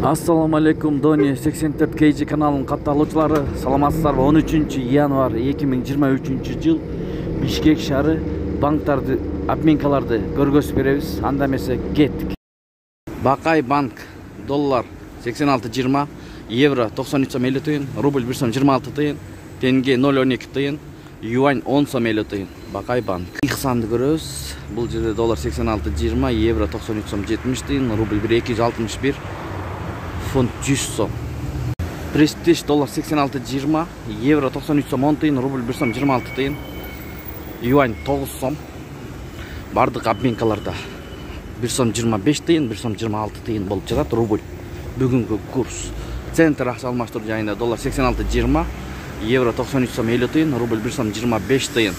Ассаламу алейкум, Дони 84 KG каналының катталуучулары, саламатсыздарбы? 13 январ 2023 жыл Бишкек шаары банктарды, обменкаларды көргөзүп беребиз. Анда эмесе кеттик. Бакай банк доллар 86.20, евро 93 сом 50 тыйын, рубль 1 сом 26 тыйын, тенге 0.12 тыйын, юань 10 сом 50 тыйын. Бакай банк. Ихсанды көрөбүз. Бул жерде доллар 86.20, евро 93 сом 70 тыйын, рубль 261, фунт 100 сом. Престиж доллар 86.20, евро 93 сом 10 тыйын, рубль 1 сом 26 тыйын, юань 9 сом. Бардык обменкаларда 1 сом 25 тыйын, 1 сом 26 тыйын болуп жатат рубль. Бүгүнкү курс. Центр акча алмаштыруу жайында доллар 86.20, евро 93 сом 50 тыйын, рубль 1 сом 25 тыйын.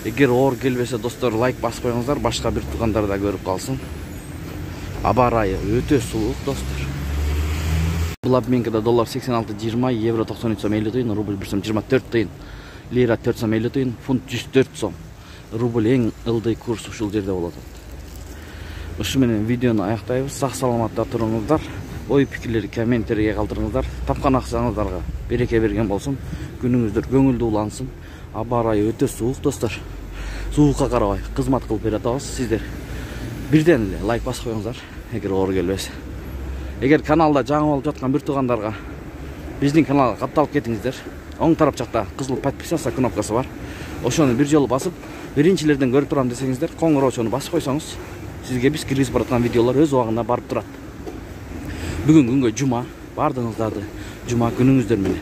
Эгер оор келбесе достор, лайк басып коюңуздар, башка бир туугандар да көрүп калсын. Аба ырайы өтө суук достор. Бул обменкада доллар 86.20, евро 93 сом 50 тыйын, рубль 1 сом 24 тыйын, лира 4 сом 50 тыйын, фунт 104 сом. Рубль эң ылдый курс ушул жерде болот. Ушу менен видеону аяктайбыз. Сак саламатта туруңуздар. Ой пикирлерди комменттерге калтырыңыздар. Тапкан акчаңыздарга береке берген болсун. Күнүңүздөр көңүлдүү улансын. Аба ырайы өтө суук достор. Суукка карабай кызмат кылып бере атабыз. Сиздер бирден эле лайк басып коюңуздар, эгер оор келбесе. Эгер каналда жаңы болуп жаткан бир туугандарга биздин каналга катталып кетиңиздер. Оң тарап жакта кызыл подписаться кнопкасы бар. Ошону бир жолу басып, биринчилерден көрүп турам десеңиздер, коңгуроочону басып койсоңуз, сизге биз киргизип бараткан видеолор өз убагында барып турат. Бүгүн күнгө жума, бардыгыңыздарды жума күнүңүздөр менен.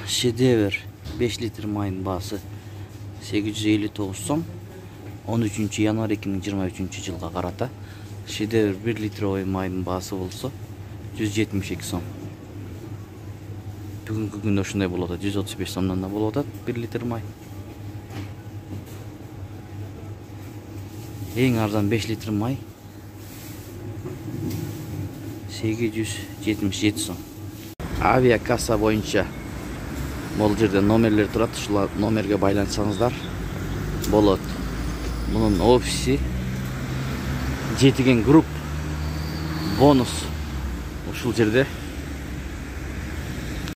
Шедевр 5 литр майдын баасы 859 сом. 13 январь 2023 жылга карата. Шедевр 1 литровый майдын баасы болсо 172 сом. Бүгүнкү күндө ушундай болот, 135 сомдон да болот 1 литр май. Эң арзан 5 литр май 877 сом. Авиа касса боюнча бул жерде номерлер турат, ушул номерге байланышсаңыздар болот. Bunun ofisi Жетиген групп бонус ушул жерде